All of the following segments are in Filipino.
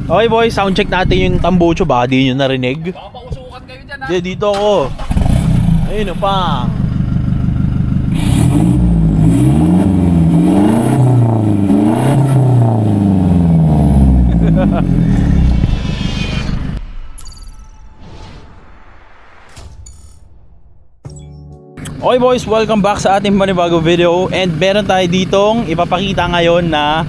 Okay boy, sound check natin yung tambucho, baka di nyo narinig. Baka pausukan kayo dyan ha. Di, dito ako. Ayun o, pang. Okay boys, welcome back sa ating panibagong video. And meron tayo ditong ipapakita ngayon na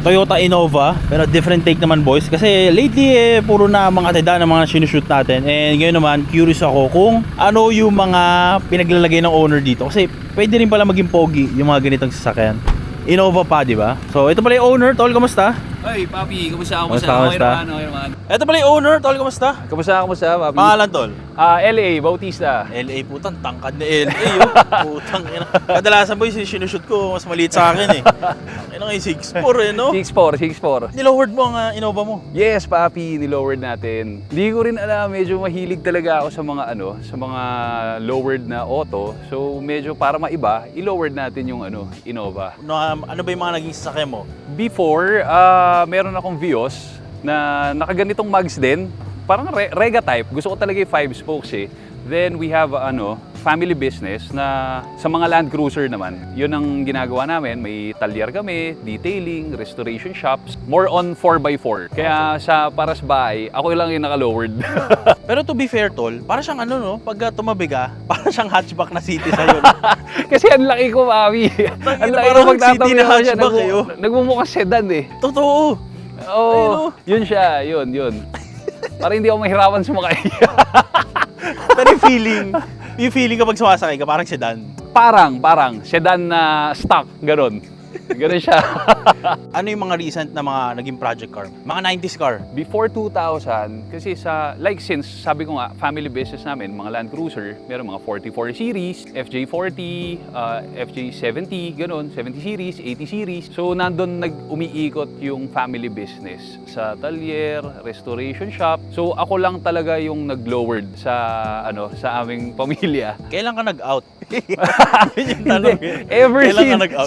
Toyota Innova, pero different take naman boys. Kasi lately puro na mga teda ng mga sinushoot natin. And ngayon naman, curious ako kung ano yung mga pinaglalagay ng owner dito. Kasi pwede rin pala maging pogi yung mga ganitong sasakyan. Innova pa, di ba? So ito pala yung owner. Tol, kamusta? Hey, Papi, kamusta? Kamusta? Okay naman. Ito pala yung owner. Tol, kamusta? Kamusta, Papi? Pangalan, Tol? LA, Bautista. LA, putang tangkad na LA yun. Putang ina. Kadalasan boy, sinushoot ko mas maliit sa akin eh. Ano nga yung 6'4 eh, no? 6'4". Nilowered mo ang Innova mo. Yes, Papi, nilowered natin. Hindi ko rin alam, medyo mahilig talaga ako sa mga sa mga lowered na auto. So medyo para maiba, i-lowered natin yung Innova. Ano ba yung mga naging sasakyan mo? Before, meron akong Vios na nakaganitong mags din. Parang Rega type. Gusto ko talaga yung 5 spokes eh. Then we have family business na sa mga Land Cruiser naman. Yun ang ginagawa namin. May talyer kami, detailing, restoration shops. More on 4x4. Kaya sa paras bahay, ako lang yung naka-lowered. Pero to be fair, Tol, para siyang pag tumabi ka, para siyang hatchback na city sa'yo. Kasi ang laki ko, Mami. Ang laki ko parang magtatabi city na ako siya. hatchback kayo. Nagmumukhang sedan eh. Totoo. Oo, yun siya. Yun. Para hindi ako mahirapan sumakay. Pero yung feeling kapag sumasakay ka, parang sedan. Parang sedan na stock, gano'n. Gano'n siya. Ano yung mga recent na mga naging project car? Mga 90s car? Before 2000, kasi since sabi ko nga, family business namin, mga Land Cruiser, meron mga 44 series, FJ40, FJ70, gano'n, 70 series, 80 series. So, nandun umiikot yung family business sa talyer, restoration shop. So, ako lang talaga yung nag-lowered sa aming pamilya. Kailan ka nag-out? Hindi, ever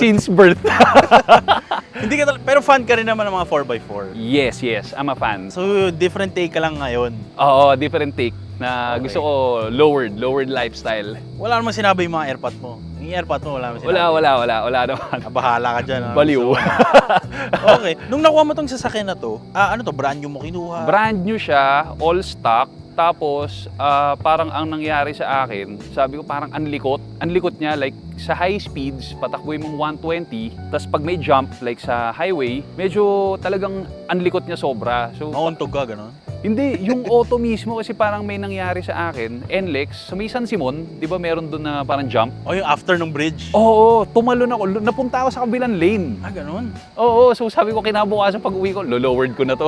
since birth. Hindi ka pero fan ka rin naman ng mga 4x4. Yes, I'm a fan. So, different take ka lang ngayon. Oo, different take na Okay. gusto ko lowered lifestyle. Wala namang sinabi yung mga airpot mo. Yung airpot mo, wala namang sinabi. Wala naman. Bahala ka dyan. Baliw. Okay. Nung nakuha mo tong sasakyan na to, ano to, brand new mo kinuha? Brand new siya, all stock. Tapos, parang ang nangyari sa akin, sabi ko parang anlikot. Anlikot niya, like sa high speeds, patakboy mong 120. Tapos pag may jump, like sa highway, medyo talagang anlikot niya sobra. So, Nauntog ka, gano'n? hindi, yung auto mismo kasi parang may nangyari sa akin, NLEX, sa may San Simon, di ba meron doon na parang jump? O yung after ng bridge? Oo, tumalon ako, napunta ako sa kabilang lane. Gano'n? Oo, so sabi ko kinabukasan pag uwi ko, lowered ko na to.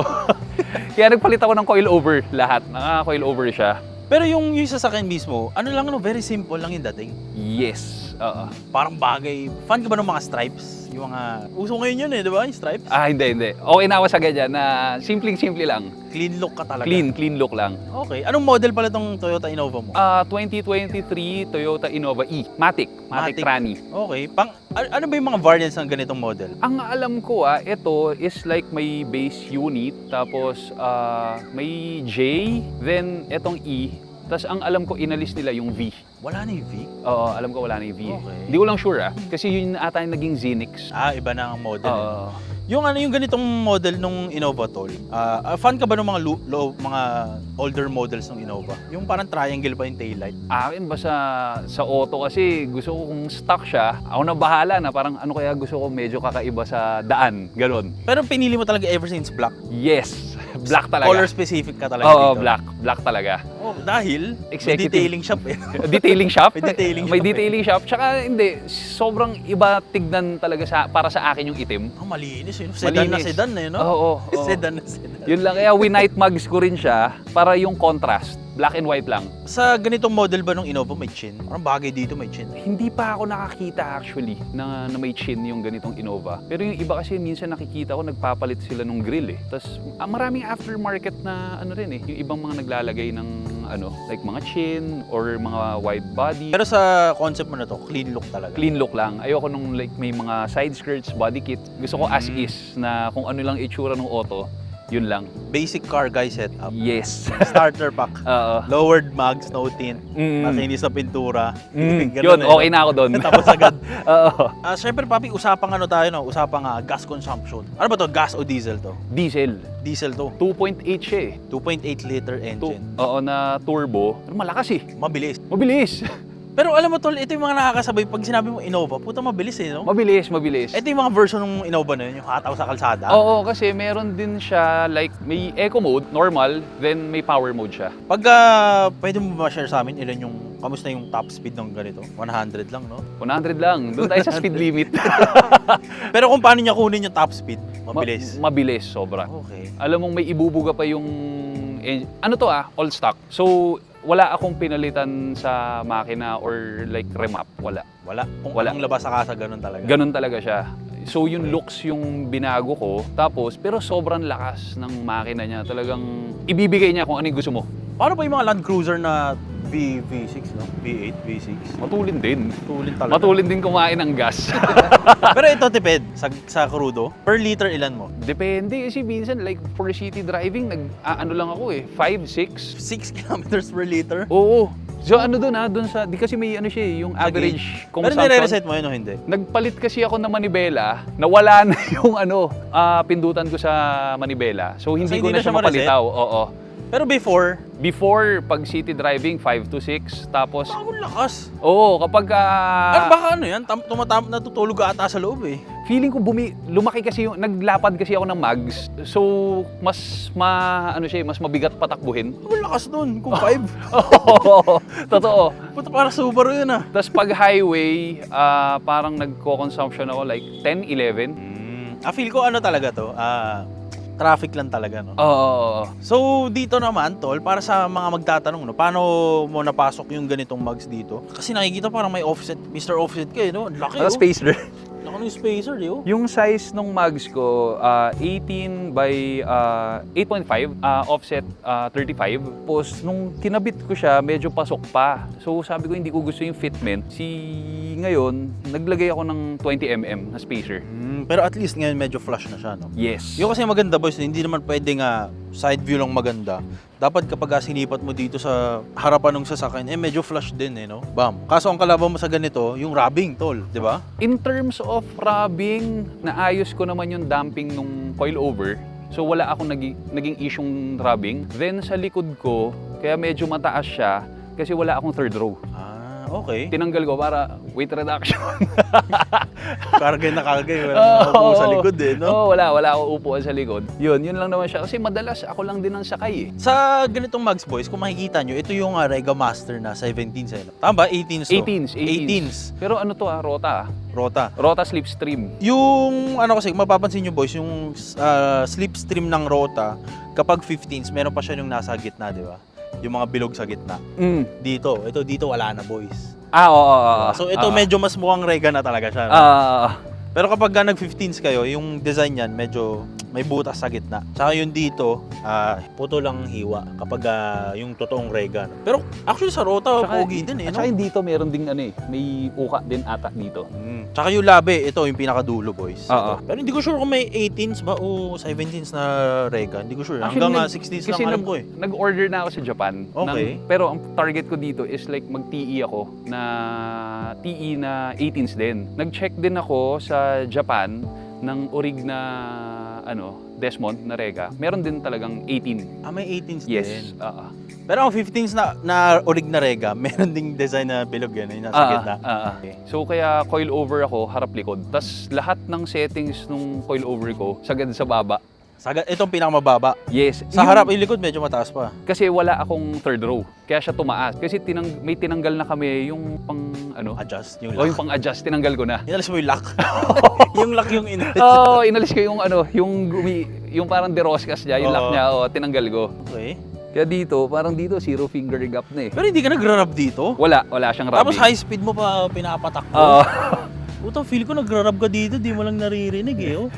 Kaya nagpalit ako ng coilover lahat, naka-coilover siya. Pero yung sasakyan mismo, very simple lang yung dating. Yes, oo. Parang bagay. Fan ka ba ng mga stripes? Yung mga, uso ngayon yun di ba? Yung stripes? Hindi. Okay na ako sa ganyan na simpleng-simple lang. Clean look ka talaga. Clean look lang. Okay. Anong model pala tong Toyota Innova mo? 2023 Toyota Innova E. Matic Trani. Okay. Ano ba yung mga variants ng ganitong model? Ang alam ko ito is like may base unit, tapos may J, then etong E. Tapos ang alam ko, inalis nila yung V. Wala na yung V? Oo, alam ko wala na yung V. Okay. Hindi ko lang sure kasi yun ata yung naging Zenix. Iba na ang model. Oo. Yung ganitong model nung Innova, Tol. Fan ka ba ng mga mga older models ng Innova? Yung parang triangle pa yung taillight? Akin ba sa auto kasi gusto ko kung stock siya, ako na bahala na parang kaya gusto ko medyo kakaiba sa daan, ganon. Pero pinili mo talaga ever since black? Yes, black talaga. Color specific ka talaga Oo, dito? black talaga. Oh, dahil may Executive. detailing shop eh. Detailing shop? May detailing May shop detailing shop. Tsaka hindi, sobrang iba tignan talaga para sa akin yung itim. Malinis yun. Sedan na Malinis. sedan eh, no? Oo. Sedan na sedan. Yun lang, kaya winight mugs ko rin siya para yung contrast. Black and white lang. Sa ganitong model ba ng Innova may chin? Parang bagay dito may chin. Hindi pa ako nakakita actually na may chin yung ganitong Innova. Pero yung iba kasi minsan nakikita ko nagpapalit sila ng grill eh. Tapos maraming aftermarket na rin eh. Yung ibang mga naglalagay ng like mga chin or mga wide body. Pero sa concept mo na to, clean look talaga. Clean look lang. Ayoko nung like may mga side skirts, body kit. Gusto ko as is na kung ano lang itsura ng auto, Yun lang. Basic car guy setup. Yes. Starter pack. Oo. Lowered mags, no tint. Mm. Makinis na pintura. Ganun Yun, eh, okay no? na ako doon. Tapos agad. Oo. Siyempre, papi, usapang ano tayo, no? Usapang gas consumption. Ano ba to? Gas o diesel to? Diesel. Diesel to. 2.8 siya eh. 2.8 liter engine. Oo, na turbo. Pero malakas eh. Mabilis. Mabilis. Pero alam mo tol, ito yung mga nakakasabay pag sinabi mo Innova, puta mabilis eh, no? Mabilis, mabilis. Ito yung mga version ng Innova na yun, yung hataw sa kalsada. Oo, kasi meron din siya, like, may eco mode, normal, then may power mode siya. Pag pwede mo ba share sa amin ilan yung, kamusta yung top speed ng ganito? 100 lang, no? 100 lang. Doon tayo sa speed limit. Pero kung paano niya kunin yung top speed, mabilis. Mabilis, sobra. Okay. Alam mong may ibubuga pa yung... Ano to all stock. So, wala akong pinalitan sa makina or like remap. Wala. Wala. Kung Wala. anong labas sa kasa, ganun talaga. Ganun talaga siya. So, yung looks yung binago ko. Tapos, pero sobrang lakas ng makina niya. Talagang ibibigay niya kung ano yung gusto mo. Paano pa yung mga Land Cruiser na V6, no? V8, V6? Matulin din. Tulin talaga. Matulin din kumain ng gas. Pero ito, tipid. Sa crudo, per liter ilan mo? Depende kasi minsan like for city driving, ano lang ako eh, 5, 6. 6 kilometers per liter? Oo. So ano doon doon sa, di kasi may ano siya eh, yung average Pero consumption. nire-reset mo yun o hindi? Nagpalit kasi ako ng manibela, nawala na yung pindutan ko sa manibela. So hindi So, ko hindi na na siya siya ma-reset? mapalitaw. Oo. Pero before, Pag city driving, 5 to 6. Tapos, ang lakas. oo, kapag Ano baka ano yan? Natutulog ka ata sa loob eh. feeling ko lumaki kasi yung, naglapad kasi ako ng mags. So, mas mas mabigat patakbuhin. Ang lakas nun, kung 5. Oo, totoo. Puta para Subaru yun ah. Tapos pag highway, parang nagko-consumption ako like 10, 11. Feel ko ano talaga to, traffic lang talaga, no? Oo. So, dito naman, tol, para sa mga magtatanong, no, paano mo napasok yung ganitong mugs dito? Kasi nakikita parang may offset, Mr. Offset ka, no? Laki, oh. Spacer. Laki ng spacer, di, oh. Yung size ng mags ko, 18 by 8.5, offset 35. Tapos nung kinabit ko siya, medyo pasok pa. So sabi ko hindi ko gusto yung fitment. Ngayon, naglagay ako ng 20mm na spacer. Pero at least ngayon medyo flush na siya, no? Yes. Yung kasi maganda, boys, hindi naman pwede nga side view lang maganda. Dapat kapag sinipat mo dito sa harapan ng sasakyan, medyo flush din, eh, no? Bam. Kaso ang kalaban mo sa ganito, yung rubbing, tol, di ba? In terms of rubbing, naayos ko naman yung damping nung coilover. So wala akong naging isyong rubbing. Then sa likod ko, kaya medyo mataas siya kasi wala akong third row. Okay. Tinanggal ko para weight reduction. Kargay na kargay. Wala nakaupo sa likod, eh, no? Oo, wala akong upuan sa likod. Yun lang naman siya. Kasi madalas ako lang din ang sakay eh. Sa ganitong mugs, boys, kung makikita nyo, ito yung Rega Master na 17s, eh, no? Tama ba? 18s to? 18s. Pero ano to Rota. Rota Slipstream. Yung, kasi, mapapansin nyo, boys, yung slipstream ng Rota, kapag 15s, meron pa siya yung nasa gitna, di ba? Yung mga bilog sa gitna. Dito wala na, boys. Oo. So ito medyo mas mukhang Rega na talaga siya. No? Pero kapag nag-15s kayo, yung design niyan medyo may butas sa gitna. Saka yung dito, puto lang hiwa kapag yung totoong Rega. No? Pero actually sa Rota, pogi din, eh. At saka yung dito meron ding may uka din ata dito. Tsaka yung labi, ito yung pinakadulo, boys. Oo. Pero hindi ko sure kung may 18s ba o 17s na Rega. Hindi ko sure. Hanggang 16s lang alam ko, eh. Nag-order na ako sa Japan. Okay. Pero ang target ko dito is like mag-TE ako na TE na 18s din. Nag-check din ako sa Japan ng orig na Desmond na Rega. Meron din talagang 18. May 18s yes. din. Yes. Pero ang 15s na orig na Rega, meron ding design na bilog yan, yung nasa gitna. Okay. So kaya coilover ako, harap likod. Tapos lahat ng settings nung coilover ko, sagad sa baba. Itong pinakamababa. Yes. Sa harap, yung likod medyo mataas pa. Kasi wala akong third row. Kaya siya tumaas. Kasi may tinanggal na kami yung pang Adjust, yung lock. yung pang-adjust, tinanggal ko na. Inalis mo yung lock. Yung lock yung inalis. Inalis ko yung yung parang deroskas niya, yung lock niya, tinanggal ko. Okay. Kaya parang dito, zero finger gap na eh. Pero hindi ka nagra-rub dito? Wala siyang rubbing. Tapos high speed mo pa pinapatakbo. Utang feel ko nagra-rub ka dito, di mo lang naririnig eh. Oh.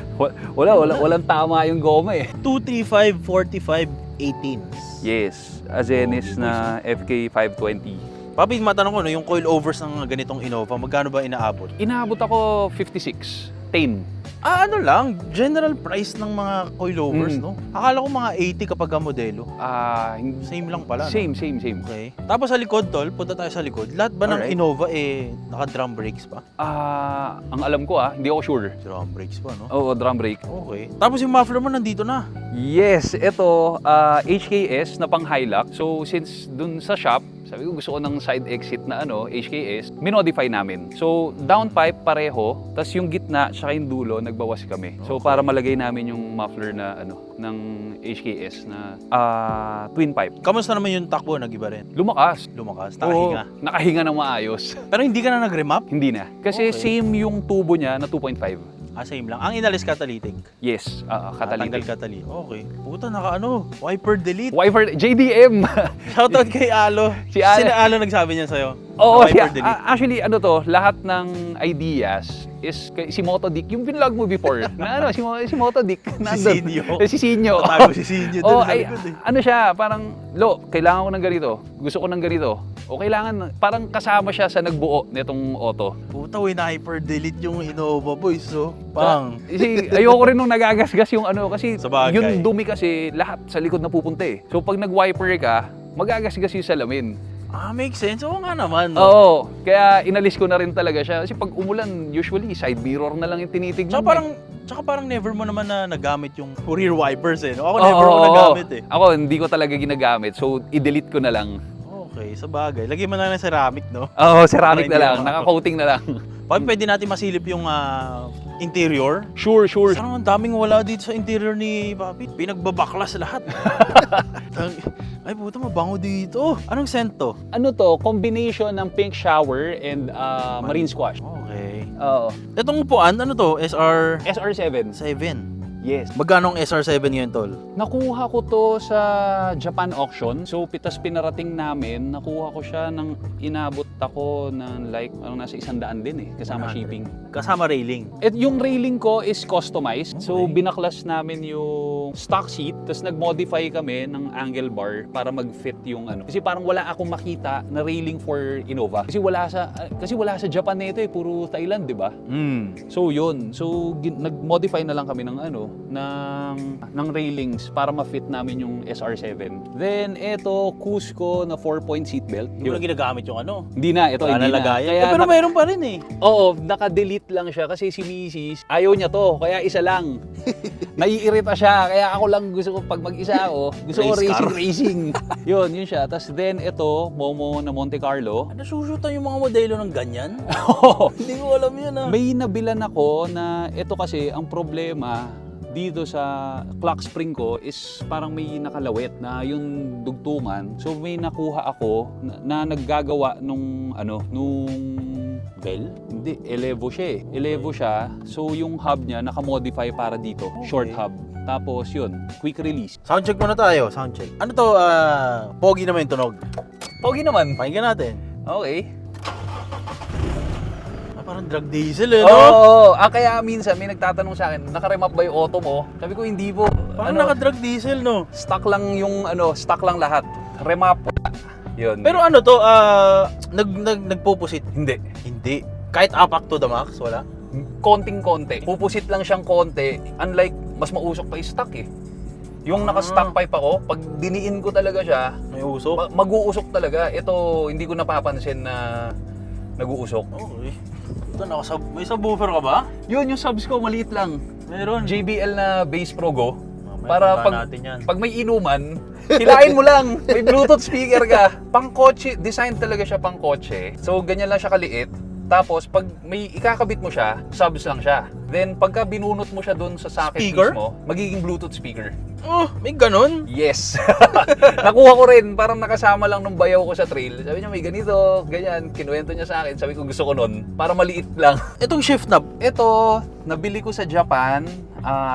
Walang tama yung goma eh. 235, 45, 18s. Yes, Azenis na FK 520. Papi, matanong ko, yung coilovers ng ganitong Innova, magkano ba inaabot? Inaabot ako 56. 10. Ano lang, general price ng mga coilovers, no? Akala ko mga 80 kapag ang modelo. Same lang pala, Same. Okay. Tapos sa likod, tol, punta tayo sa likod. Lahat ba ng Alright. Innova naka-drum brakes pa? Ang alam ko hindi ako sure. Drum brakes pa, no? Oo, drum brake. Okay. Tapos yung muffler mo nandito na. Yes, ito HKS na pang Hilux. So since dun sa shop, sabi ko gusto ko ng side exit na HKS, minodify namin. So downpipe pareho, tas yung gitna tsaka yung dulo nagbawas kami. So para malagay namin yung muffler na ng HKS na twin pipe. Kamusta naman yung takbo? Nag-iba rin? Lumakas. Nakahinga. Oo, nakahinga ng maayos. Pero hindi ka na nag-remap? Hindi na. Kasi Okay. same yung tubo niya na 2.5. Same lang. Ang inalis catalytic. Yes, Tanggal catalytic. catalytic. Okay. Puta, wiper delete. Wiper JDM. Shoutout kay Alo. Si Alo. Sino Alo nagsabi niya sa'yo? Oo, Wiper delete. actually lahat ng ideas is si Moto Dick, yung binlog mo before, na si Moto Dick. Sinyo. Si Sinyo. Tatago si Sinyo dun sa likod eh. Ano siya, parang, kailangan ko ng ganito, gusto ko ng ganito, o kailangan, parang kasama siya sa nagbuo nitong auto. Puta, hyper delete yung Innova boys, so. Ayoko rin nung nagagasgas yung kasi Sabagay. yung dumi kasi lahat sa likod na pupunta eh. So pag nag-wiper ka, magagasgas yung salamin. Makes sense. Oo nga naman. Oo, kaya inalis ko na rin talaga siya. Kasi pag umulan, usually side mirror na lang yung tinitignan. Tsaka parang never mo naman na nagamit yung rear wipers eh. No? Ako never ko nagamit eh. Ako hindi ko talaga ginagamit, so i-delete ko na lang. Okay, sa bagay. Lagyan mo na ng ceramic, no? Oo, ceramic Para na hindi lang, na naka-coating na lang. Pwede natin masilip yung interior. Sure. Sarang ang daming wala dito sa interior ni Papi. Pinagbabaklas lahat. Ay puta, mabango dito. Anong scent to? Ano to? Combination ng pink shower and marine squash. Okay. Oo. Itong upuan, ano to? SR7. 7. Yes. Magkano ang SR7 ngayon, tol? Nakuha ko to sa Japan auction. So, pitas pinarating namin, nakuha ko siya ng inabot ako ng nasa 100 din eh, kasama 100. shipping. Kasama railing. At yung railing ko is customized. So, Okay. binaklas namin yung stock seat, tapos nag-modify kami ng angle bar para mag-fit yung Kasi parang wala akong makita na railing for Innova. Kasi wala sa Japan nito eh, puro Thailand, di ba? So, yun. So, nag-modify na lang kami ng ng railings para ma-fit namin yung SR7. Then, eto, Cusco na 4-point seatbelt. Hindi mo na ginagamit yung Hindi na, ito hindi na. Pero mayroon pa rin eh. Oo, naka-delete lang siya kasi si Mrs. ayaw niya to, kaya isa lang. Naiirita siya, kaya ako lang gusto ko pag mag-isa ako, gusto ko Race car. racing. yun siya. Tapos then, ito, Momo na Monte Carlo. Nasusutan yung mga modelo ng ganyan? Hindi ko alam yun ah. May nabilan ako na ito kasi ang problema dito sa clock spring ko is parang may nakalawit na yung dugtungan. So may nakuha ako na naggagawa nung Bell? Hindi, Elevo siya eh. Elevo siya. So yung hub niya nakamodify para dito. Okay. Short hub. Tapos yun, quick release. Soundcheck muna tayo, soundcheck. Ano to, pogi naman yung tunog. Pogi naman. Pakinggan natin. Okay. Parang drag diesel eh, no? Oo. Kaya minsan may nagtatanong sa akin, naka-remap ba yung auto mo? Sabi ko, hindi po. Parang naka-drag diesel, no? Stock lang yung stock lang lahat. Remap. Yun. Pero ano to, nagpupusit? hindi. Hindi. Kahit apak to the max, wala? Konting-konti. Pupusit lang siyang konti. Unlike, mas mausok pa yung stock eh. Yung naka-stock pipe ako, pag diniin ko talaga siya, May usok? mag-uusok talaga. Ito, hindi ko napapansin na nag-uusok. Okay. Ito, may subwoofer ka ba? Yun, yung subs ko, maliit lang. Meron. JBL na Bass Pro Go. Mamaya Para puntahan natin yan. pag may inuman, hilain mo lang. May Bluetooth speaker ka. Pang kotse, design talaga siya pang kotse. So, ganyan lang siya kaliit. Tapos, pag may ikakabit mo siya, subs lang siya. Then, pagka binunot mo siya doon sa socket Speaker? mismo, magiging Bluetooth speaker. Oh, may ganun? Yes. Nakuha ko rin, parang nakasama lang nung bayaw ko sa trail. Sabi niya, may ganito, ganyan. Kinuwento niya sa akin. Sabi ko, gusto ko nun. Para maliit lang. Itong shift knob. Ito, nabili ko sa Japan,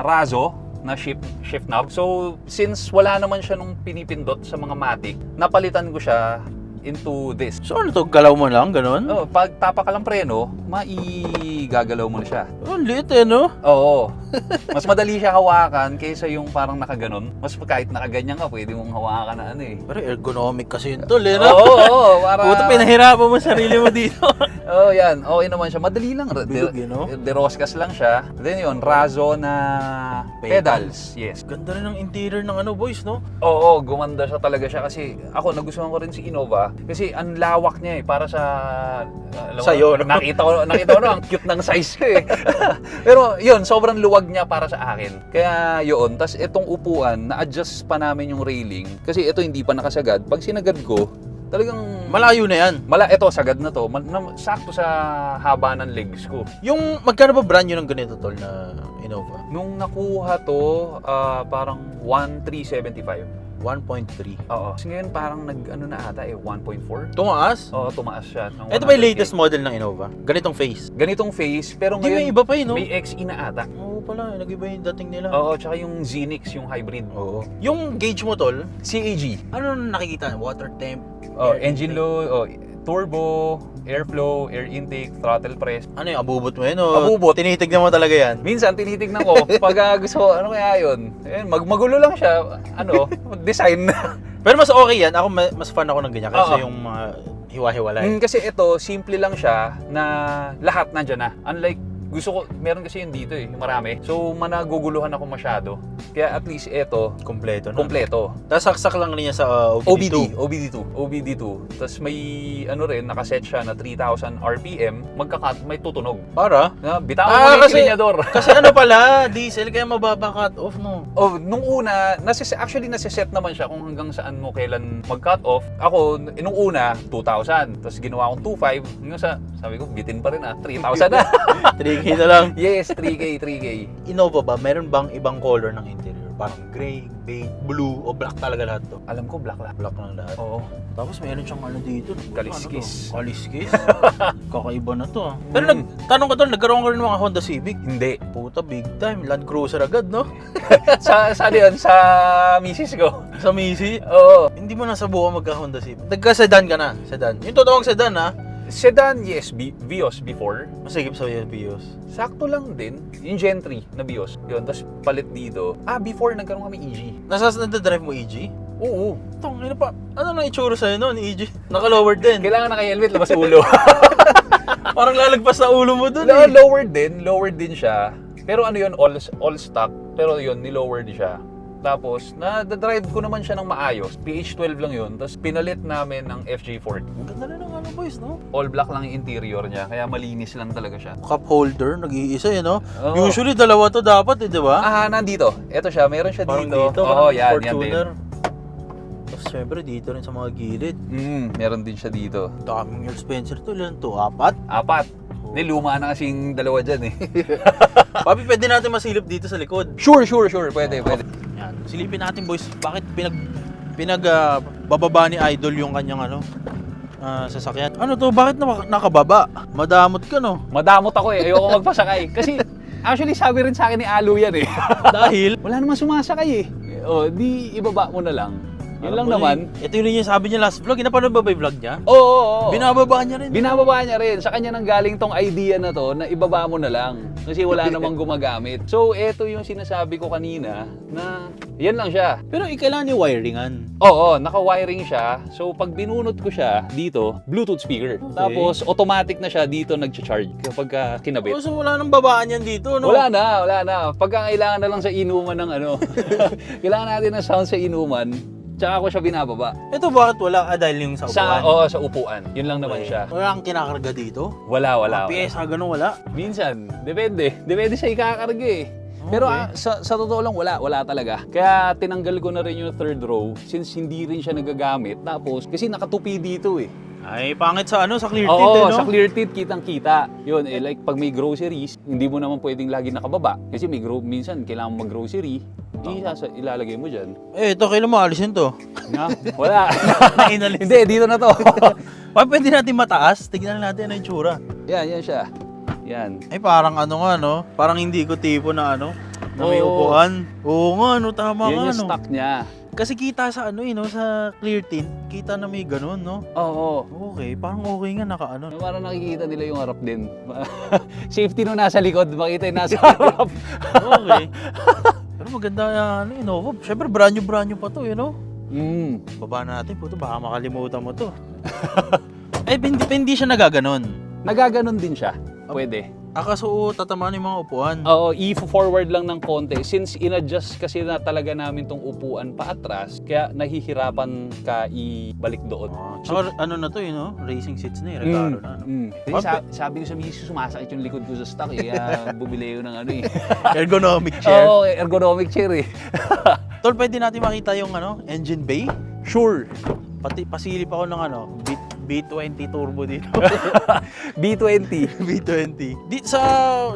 Razo, na shift knob. So, since wala naman siya nung pinipindot sa mga Matic, napalitan ko siya into this. So ano to, galaw mo lang, ganun? Oh, pag tapa ka lang preno, maigagalaw mo na siya. Oh, liit eh, no? Oo. Mas madali siya hawakan kaysa yung parang nakaganon. Mas kahit nakaganyan ka, pwede mong hawakan na eh. Pero ergonomic kasi yun tol, eh, no? Oo, para... Puta, pinahirapan mo sarili mo dito. Oh, yan. Okay naman siya. Madali lang. Bilog, you know? Deroscas lang siya. Then yun, Razo na pedals. Yes. Ganda rin ng interior ng ano, boys, no? Oo, gumanda siya talaga siya kasi ako nagustuhan ko rin si Innova kasi ang lawak niya eh para sa alam mo, Sa'yo, no? nakita ko ang cute ng size ko eh. Pero yun, sobrang luwag niya para sa akin. Kaya yun, tas itong upuan, na-adjust pa namin yung railing kasi ito hindi pa nakasagad. Pag sinagad ko, talagang Malayo na yan. ito sagad na to. Sakto sa haba ng legs ko. Yung, magkano ba brand yun ng ganito, tol, na Innova? Nung nakuha to, parang 1,375. 1.3. Oo. Kasi ngayon parang nag-ano na ata 1.4. Tumaas? Oo, tumaas siya. ng Ito ba yung 100K. latest model ng Innova? Ganitong face? Ganitong face, pero Hindi, ngayon may iba pa yun, no? may XE na ata. Oo pala, nag-iba yung dating nila. Oo, tsaka yung Zenix, yung hybrid. Oo. Yung gauge mo, tol, CAG. ano nakikita? Water temp? Oh, air engine intake? load, turbo, airflow, air intake, throttle press. Ano yung abubot mo yun? O Abubot. tinitignan mo talaga yan? Minsan tinitignan ko pag gusto ko, ano kaya yun? Ayun, magulo lang siya, design. Pero mas okay yan. Ako, mas fan ako ng ganyan kasi Oo. yung mga hiwa-hiwalay. Kasi ito, simple lang siya na lahat nandyan na. Unlike, gusto ko, meron kasi yun dito yung marami. So, managuguluhan ako masyado. Kaya at least ito, Kompleto na. kompleto. Tapos saksak lang rin niya sa OBD2. OBD2. Tapos may nakaset siya na 3,000 RPM, may tutunog. Para? Na bitawan mo yung linyador. Kasi ano pala, diesel, kaya mababa cut off, no? Oh, nung una, actually nasiset naman siya kung hanggang saan mo kailan mag-cut off. Ako, nung una, 2,000. Tapos ginawa kong 2,500. Hanggang sabi ko, bitin pa rin 3,000 na. 3K na lang. Yes, 3K. Innova ba, meron bang ibang color ng interior? Parang gray, beige, blue, o black talaga lahat to? Alam ko, black lang. Black lang lahat. Oo. Tapos meron siyang ano dito. Kaliskis. Ano to? Kaliskis? Kakaiba na to. Pero tanong ko to, nagkaroon ka rin ng mga Honda Civic? Hindi. Puta, big time. Land Cruiser agad, no? Saan yun? Sa misis ko. Sa Misi. Oo. Hindi mo nasubukan magka-Honda Civic. Nagka-sedan ka na. Sedan. Yung totoong sedan, ha? Sedan, yes. Vios before. Masigip sa Vios. Sakto lang din. Yung Gentry na Vios. Yun, tapos palit dito. Before nagkaroon kami EG. Nadadrive mo EG? Oo. Tong, ano pa? Ano nang itsura sa'yo noon, EG? Naka-lowered din. Kailangan naka-helmet, labas ulo. Parang lalagpas sa ulo mo dun, Lowered din siya. Pero ano yun, all stock. Pero yun, ni-lowered siya. Tapos, na-drive ko naman siya ng maayos. PH12 lang yun. Tapos, pinalit namin ng FJ40. Ang ganda rin ng ano, boys, no? All black lang yung interior niya. Kaya malinis lang talaga siya. Cup holder, nag-iisa yun, no? Oo. Usually, dalawa to dapat, di ba? Nandito. Ito siya. Meron siya Parang dito. parang yan Fortuner. din. Tapos, syempre, dito rin sa mga gilid. Meron din siya dito. Daming Earl Spencer to. Ilan to? 4? 4. Hindi, luma na kasing dalawa dyan eh. Papi, pwede natin masilip dito sa likod. Sure. Pwede. Yan. Silipin natin, boys. Bakit bababa ni Idol yung kanyang sasakyan? Ano to? Bakit nakababa? Madamot ka, no? Madamot ako eh. Ayoko magpasakay. Kasi actually sabi rin sa akin ni Alu yan eh. Dahil, Wala naman sumasakay eh. Di ibaba mo na lang. Yun lang naman. Ito yun yung sabi niya last vlog. Napanood ba yung vlog niya? Oo. Binababa niya rin. Binababa niya rin. Sa kanya nang galing tong idea na to na ibaba mo na lang. Kasi wala namang gumagamit. So, eto yung sinasabi ko kanina na yan lang siya. Pero kailangan ni wiringan. Oo, naka-wiring siya. So, pag binunot ko siya dito, Bluetooth speaker. Okay. Tapos, automatic na siya dito nag-charge kapag kinabit. So wala nang babaan yan dito, no? Wala na. Pagka kailangan na lang sa inuman ng kailangan natin ng sound sa inuman, tsaka ako siya binababa. Ito bakit wala? Dahil yung sa upuan. Sa upuan. Yun lang naman siya. Wala kang kinakarga dito? Wala. Mga pyesa, ganun wala? Minsan, depende. Depende sa ikakarga eh. Pero Okay. sa totoo lang, wala talaga. Kaya tinanggal ko na rin yung third row since hindi rin siya nagagamit. Tapos, kasi nakatupi dito eh. Ay, pangit sa clear tint, Oo, no? sa clear tint, kitang-kita. Yun, like pag may groceries, hindi mo naman pwedeng lagi nakababa. Kasi minsan, kailangan mag-grocery, ilalagay mo dyan. Ito, kailan mo alisin to? Wala. Inalis. Hindi, dito na to. Pwede natin mataas? Tignan natin ang itsura. Yan siya. Yan. Ay, parang no? Parang hindi ko tipo na na may Oo. upuan. Oo nga, tama Yan nga, yung stock niya. Kasi kita sa sa clear tint, kita na may ganun, no? Oo. Okay, parang okay nga Parang nakikita nila yung harap din. Safety nung nasa likod, makita yung nasa harap. Okay. Pero maganda Innova. Siyempre, brand new pa to, Baba natin po to, baka makalimutan mo to. Hindi siya nagaganon. Nagaganon din siya. Pwede. Kaso tatamaan yung mga upuan. Oo, i-forward lang ng konti. Since in-adjust kasi na talaga namin tong upuan pa atras, kaya nahihirapan ka ibalik doon. Tsaka ano na to no? Racing seats na regalo na. No? Sabi ko sa misis, sumasakit yung likod ko sa stock kaya bumili ko ng ano eh. Ergonomic chair. Oo, ergonomic chair eh. Tol, pwede natin makita yung engine bay? Sure. Pati pasilip ako ng B20 turbo dito. B20. B20.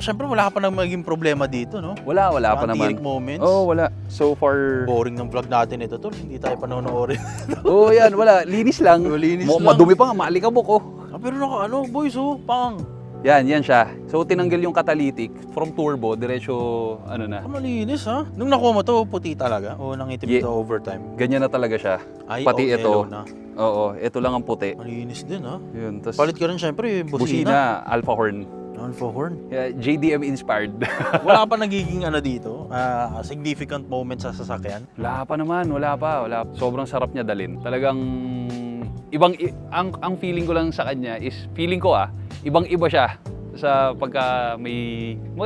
Syempre wala ka pa nang maging problema dito, no? Wala pa naman. Tirik moments. Oo, wala. So far... Boring ng vlog natin ito, tol. Hindi tayo panonoorin. Oo, yan. Wala. Linis lang. Linis lang. Madumi pa nga. Maalikabok, oh. Pero boys, pang. Yan siya. So, tinanggal yung catalytic from turbo, diretso, na. Malinis, ha? Nung nakuha mo to, puti talaga? O nangitim ito overtime? Ganyan na talaga siya. Ay, pati ito. Na. Oo, ito lang ang puti. Malinis din, ha? Yun, tas Palit ka rin, syempre, yung busina, Alpha Horn. Alpha Horn? Yeah, JDM inspired. Wala pa nagiging dito? Significant moment sa sasakyan? Wala pa naman, wala pa. Sobrang sarap niya dalhin. Talagang ang feeling ko lang sa kanya is, ibang-iba siya sa pagka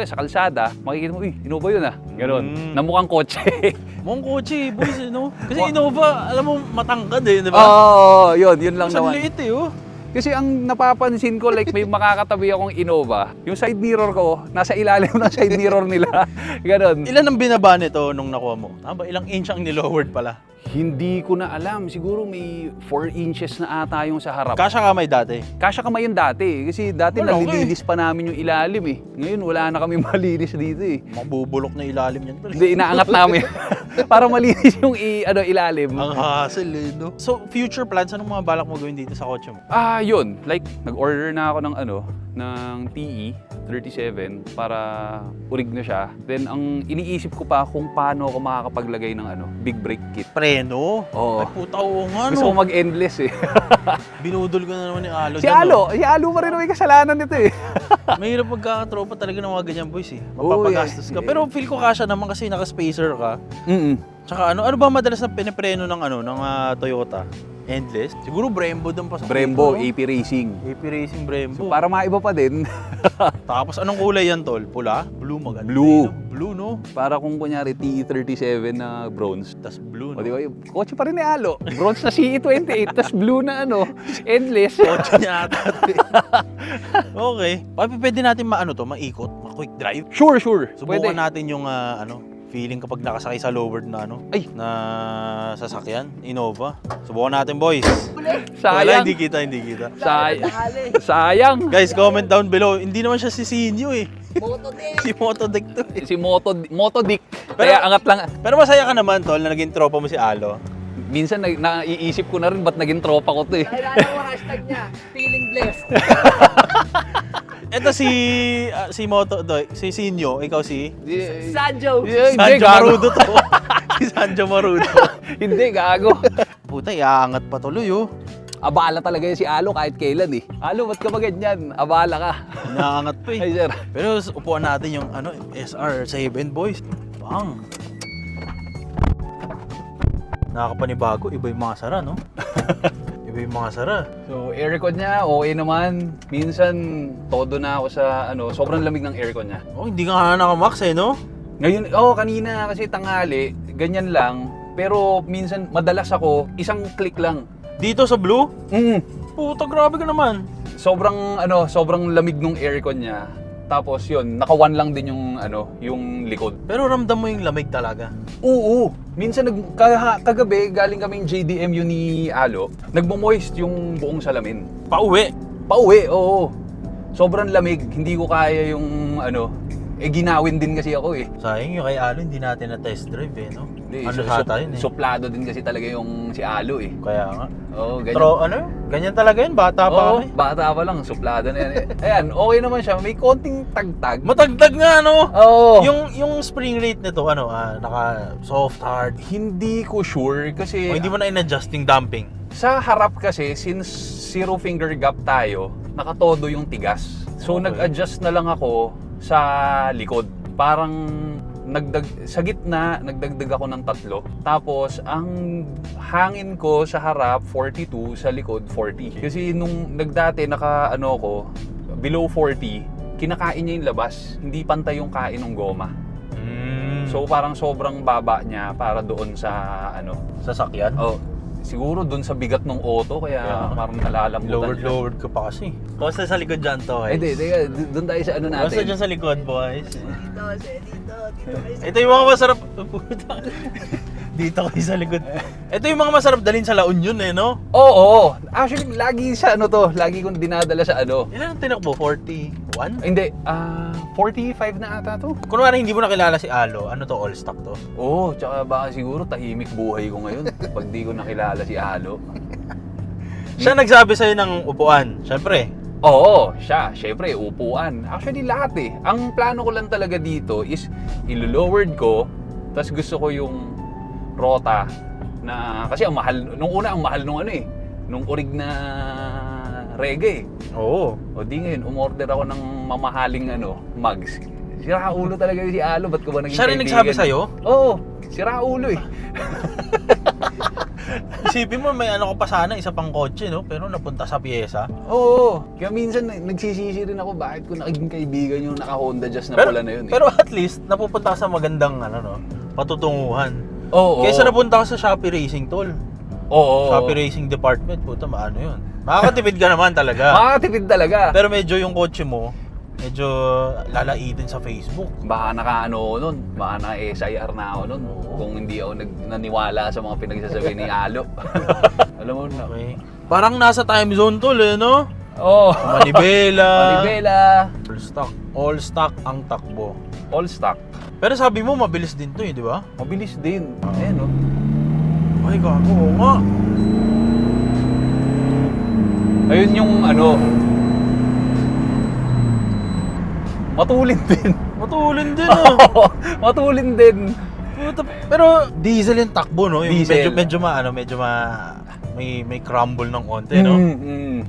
sa kalsada, makikita mo, Innova yun Ganon. Na mukhang kotse. Mukhang kotse, boys, Kasi Innova, alam mo, matangkad di ba? Oo, yun lang naman. Sa liit Kasi ang napapansin ko, like may makakatabi akong Innova, yung side mirror ko, nasa ilalim ng side mirror nila. Ganon. Ilan ang binaba nito nung nakuha mo? Tama, ilang inch ang nilowered pala? Hindi ko na alam. Siguro may 4 inches na ata yung sa harap. Kasya kamay dati? Kasya kamay yung dati. Kasi dati nalilinis pa namin yung ilalim eh. Ngayon wala na kami malinis dito eh. Mabubulok na ilalim yan. Hindi, inaangat namin. Para malinis yung ilalim. Ang hassle no? So, future plans, anong mga balak mo gawin dito sa kotse mo? Yun. Like, nag-order na ako ng TE 37 para urig na siya. Then, ang iniisip ko pa kung paano ako makakapaglagay ng big brake kit. Preno? Oo. Ay, puta, oo nga, Gusto ko mag-endless eh. Binudol ko na naman ni Alo. Si Alo pa rin may kasalanan nito eh. Mahirap magkakatropa talaga ng mga ganyan boys eh. Mapapagastos ka. Pero feel ko kasya naman kasi naka-spacer ka. Tsaka ano ba madalas na pinipreno ng Toyota? Endless? Siguro Brembo doon pa sa Brembo, dito, AP Racing. AP Racing Brembo. So, para maiba pa din. Tapos anong kulay yan, tol? Pula? Blue, maganda. Blue. Blue, no? Para kung kunyari TE37 na bronze. Tas blue, O no? di ba, kotse pa rin ni Alo. Bronze na CE28, tas blue na endless. Kotse niya ata. Okay. Pwede natin maikot? Ma-quick drive? Sure. Subukan natin yung feeling kapag nakasakay sa lowered na na sasakyan, Innova. Subukan natin, boys. Wala, Sayang. hindi kita. Sayang. Guys, comment down below. Hindi naman siya si Sinyo eh. Si Motodick to eh. Si Motodick. Kaya angat lang. Pero masaya ka naman, tol, na naging tropa mo si Alo. Minsan naiisip ko na rin ba't naging tropa ko to eh. Kailangan mo hashtag niya, feeling blessed. Ito si si Sinyo, ikaw si Sanjo. Sanjo Marudo to. Si Sanjo Marudo. Hindi, gago. Puta, iaangat pa tuloy Abala talaga yun si Alo kahit kailan eh. Alo, ba't ka ba ganyan? Abala ka. Inaangat pa eh. Ay, sir. Pero upuan natin yung SR7 boys. Bang. Nakakapanibago, iba yung mga sara, no? Iba yung mga sara. So, aircon niya, okay naman. Minsan, todo na ako sa, sobrang lamig ng aircon niya. Oh, hindi ka nakamax no? Ngayon, kanina kasi tanghali, ganyan lang. Pero minsan, madalas ako, isang click lang. Dito sa blue? Puta, grabe ka naman. Sobrang lamig ng aircon niya. Tapos yun, naka-1 lang din yung likod. Pero ramdam mo yung lamig talaga. Oo. Minsan kagabi galing kaming JDM yun ni Alo, nagmo-moist yung buong salamin. Pauwi. Oo. Sobrang lamig, hindi ko kaya yung ginawin din kasi ako eh. Sayang yung kay Alo, hindi natin na test drive no? Hindi, yun eh. suplado din kasi talaga yung si Alo eh. Kaya nga. Oo, ganyan. Ganyan talaga yun, bata pa kami. Bata pa lang, suplado na yan. Ayan, okay naman siya, may konting tagtag. Matagtag nga, no? Oo. Yung spring rate nito, naka soft, hard. Hindi ko sure kasi... O hindi mo na in-adjust yung damping. Sa harap kasi, since zero finger gap tayo, nakatodo yung tigas. So Okay. nag-adjust na lang ako sa likod. Parang sa gitna, nagdagdag ako ng 3. Tapos, ang hangin ko sa harap, 42, sa likod, 40. Kasi nung nagdati, below 40, kinakain niya yung labas. Hindi pantay yung kain ng goma. So parang sobrang baba niya para doon sa ano. Sasakyan? Oh, siguro doon sa bigat ng auto kaya parang nalalambutan siya. Lowered ka pa kasi. Kamusta sa likod dyan to, guys? Hindi, doon tayo sa ano Kamusta natin. dyan sa likod, boys? Dito kayo. Ito yung mga masarap... Puta. Dito kayo sa likod. Ito yung mga masarap dalhin sa La Union eh, no? Oo. Actually, lagi sa ano to, lagi kong dinadala sa ano. Ilan ang tinakbo? 41? Hindi, 45 na ata to. Kunwari hindi mo nakilala si Alo, ano to, all stock to? Oo, tsaka baka siguro tahimik buhay ko ngayon pag di ko nakilala si Alo. Siya nagsabi sa'yo ng upuan, syempre. Oo, siya, syempre, upuan. Actually, lahat eh. Ang plano ko lang talaga dito is ilo-lowered ko, tapos gusto ko yung rota na, kasi ang mahal, nung una ang mahal nung ano eh, nung orig na reggae. Oo. O di ngayon, umorder ako ng mamahaling ano, mugs. Sira ulo talaga si Alo, ba't ko ba naging Siya rin kaibigan? nagsabi sa'yo? Oo, sira ulo eh. Isipin mo, may ano ko pa sana, isa pang kotse, no? Pero napunta sa pyesa. Oo, kaya minsan nagsisisi rin ako bakit ko naging kaibigan yung naka-Honda Jazz na pula na yun eh. Pero at least, napupunta ka sa magandang, ano, no? Patutunguhan. Oo. Kaysa napunta ka sa Shopee Racing, tol. Oo. Shopee Racing Department, puta, maano yun? Makakatipid ka naman talaga. Makakatipid talaga. Pero medyo yung kotse mo, medyo lalaitin sa Facebook. Baka naka-ano ako nun, baka naka-SIR na ako nun. Kung hindi ako naniwala sa mga pinagsasabi ni Alo. Alam mo na. Okay. Parang nasa time zone, tol, eh, no? Oo. Manibela. Manibela. All stock. All stock ang takbo. All stock. Pero sabi mo, mabilis din to, eh, di ba? Mabilis din. Ayan o. Ay, gago, oo nga. Ayun yung ano. Matulin din. Matulin din, oh. Matulin din. Puta, pero diesel yung takbo, no? Yung Diesel. medyo may crumble ng onte, no?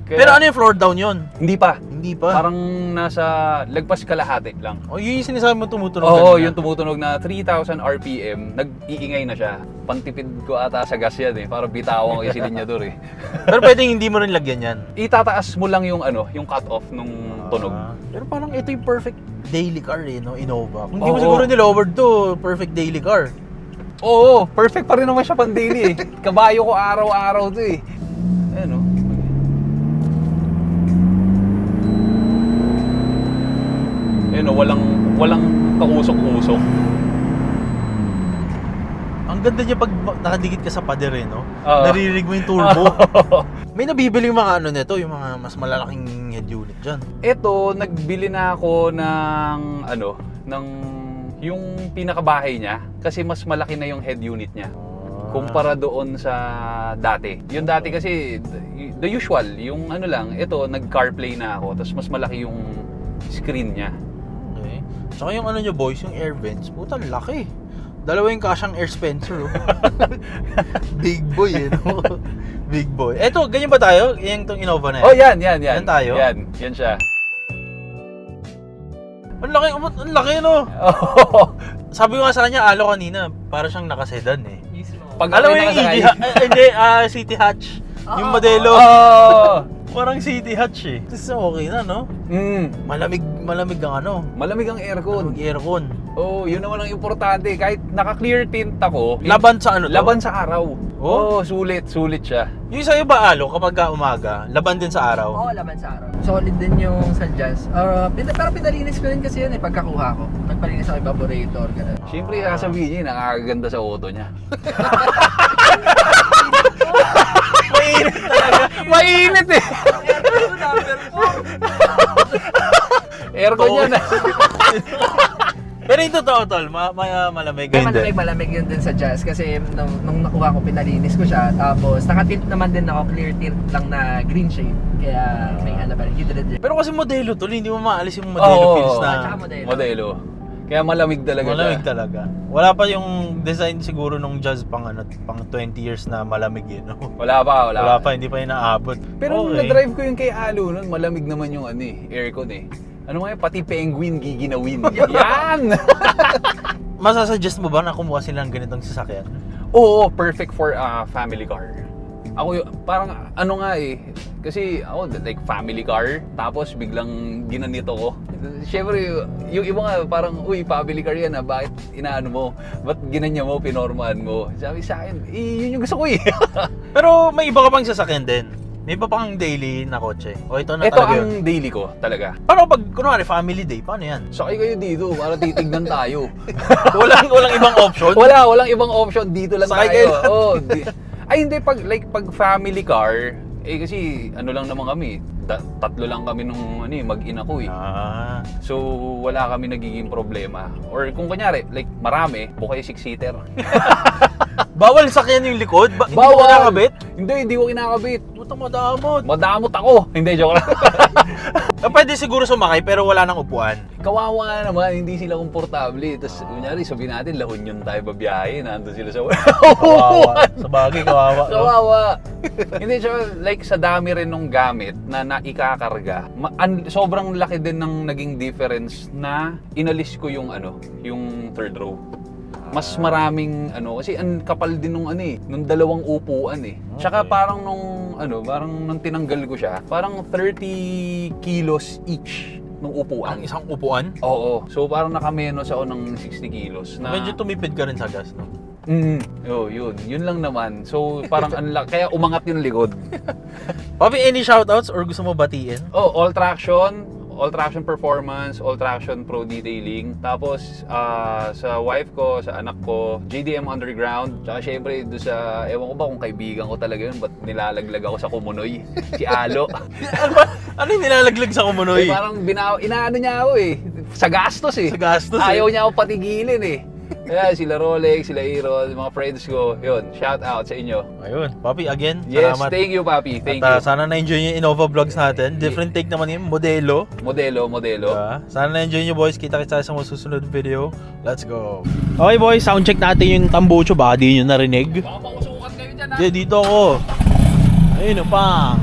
Kaya, Pero ano yung floor down yun? hindi pa. Hindi pa. Parang nasa lagpas kalahati lang. Oh, yun yung sinasabi mo tumutunog Oo, kanina. yung tumutunog na 3,000 RPM, nag-iingay na siya. Pantipid ko ata sa gas yan eh, para bitawan ko yung silinyador eh. Pero pwedeng hindi mo rin lagyan yan. Itataas mo lang yung ano, yung cut-off nung tunog. Pero parang ito yung perfect daily car eh, no? Innova. Kung di mo Oo. siguro nilowered to, perfect daily car. Oo, perfect pa rin naman siya pang daily eh. Kabayo ko araw-araw to eh. Ayan o. Ayan o, walang kausok-usok. Ang ganda niya pag nakadikit ka sa pader eh, no? Oo. Naririnig mo yung turbo. May nabibili yung mga ano nito, yung mga mas malalaking head unit dyan. Ito, nagbili na ako ng ano, ng yung pinakabahay niya kasi mas malaki na yung head unit niya kumpara doon sa dati. Yung dati kasi the usual, yung ano lang, ito nag-CarPlay na ako tapos mas malaki yung screen niya. Okay. Tsaka yung ano nyo boys, yung air vents, puta laki. Dalawa yung kasyang air Spencer, oh. Big boy, eh, no? Big boy. Eto, ganyan ba tayo? Yung itong Innova na yan? Oh, yan. Yan tayo? Yan siya. Ang laki, no? Sabi ko nga sa kanya, Alo kanina, para siyang nakasedan, eh. Pag Alam mo ako'y yung nakasakay- EV, hindi, City Hatch. Yung modelo. Oo. Parang City Hatch, eh. Tapos okay na, no? Malamig ang ano. Malamig ang aircon. Malamig aircon. Oh, yun naman ang importante. Kahit naka-clear tint ako, Laban sa ano to? laban sa araw. Oh? Oh, sulit siya. Yung sa'yo ba, Alo, kapag ka umaga, laban din sa araw? Oo, laman sa araw. Solid din yung sa Jazz. Pero pinalinis ko rin kasi yun eh, pagkakuha ko. Nagpalinis ako yung evaporator, gano'n. Siyempre, sasabihin niya, nakakaganda sa auto niya. Mainit talaga. Mainit eh! Aircon number 4. Aircon yan ah. Pero yung totoo, tol, malamig. Malamig yun din sa Jazz kasi nung nakuha ko, pinalinis ko siya. Tapos nakatint naman din ako, clear tint lang na green shade. Kaya may ano pa rin, hydrogen. Pero kasi modelo, tol, hindi mo maalis yung modelo feels na. Tsaka modelo. Modelo. Kaya malamig talaga Malamig siya. talaga. Wala pa yung design siguro nung Jazz pang 20 years na malamig yun. No? Wala pa. Hindi pa yung naabot. Pero nung Okay. na-drive ko yung kay Alo nun, malamig naman yung ano eh, aircon eh. Ano nga yun, pati penguin giginawin. Yan! Masasuggest mo ba na kumuha sila ng ganitong sasakyan? Oo, perfect for a family car. Ako parang ano nga eh, kasi ako like family car, tapos biglang ginanito ko. Siyempre, yung iba nga parang, uy, family car yan bakit inaano mo? Ba't ginanya mo, pinormahan mo? Sabi sa akin, yun yung gusto ko eh. Pero may iba ka pang sasakyan din. May iba pang daily na kotse. O ito na Ito talaga ang daily ko talaga. Paano pag, kunwari, family day, paano yan? Sakay kayo dito para titignan tayo. walang ibang option? Walang ibang option, dito lang Sakay tayo. kayo. Oh, ay hindi, pag family car, kasi ano lang naman kami, tatlo lang kami nung mag-ina ko eh. Ah. So wala kami nagiging problema. Or kung kunyari, like marami, bukay 6-seater. Bawal sakyan yung likod? Hindi mo Bawal! kinakabit? Hindi ko kinakabit. Putang madamot. Madamot ako. Hindi, joke lang. Pwede siguro sumakay pero wala nang upuan. Kawawa naman, hindi sila komportable. Tapos kunyari, sabihin natin, La Union tayo babiyahe, nandun sila sa Kawawa. Sa bagay, kawawa. no? Kawawa. Hindi, so, like sa dami rin nung gamit na naikakarga, sobrang laki din ng naging difference na inalis ko yung yung third row. Mas maraming kasi ang kapal din nung nung dalawang upuan eh. Tsaka parang parang nung tinanggal ko siya, parang 30 kilos each nung upuan. Ang isang upuan? Oo. So parang nakamenos ako ng 60 kilos na Medyo tumipid ka rin sa gas, no? Yun lang naman. So parang kaya umangat yung likod. Papi, any shoutouts or gusto mo batiin? All traction performance, all traction pro detailing. Tapos sa wife ko, sa anak ko, JDM Underground. Tsaka syempre doon sa, ewan ko ba kung kaibigan ko talaga yun, ba't nilalaglag ako sa Kumunoy? Si Alo. Ano yung nilalaglag sa Kumunoy? Parang inaano niya ako eh. Sa gastos eh. Sa gastos Ayaw eh. niya ako patigilin eh. Kaya sila Rolex, sila Aaron, mga friends ko. Yun, shout out sa inyo. Ayun, Papi, again, Yes, salamat. thank you Papi. Thank At you. sana na-enjoy nyo yung Innova vlogs natin. Different take naman yun, modelo. Modelo. Diba? Sana na-enjoy nyo boys. Kita-kita sa mga susunod video. Let's go. Okay boys, sound check natin yung tambucho. Baka di nyo narinig. Baka makusukat kayo dyan ha. Di, dito ako. Ayun o pang.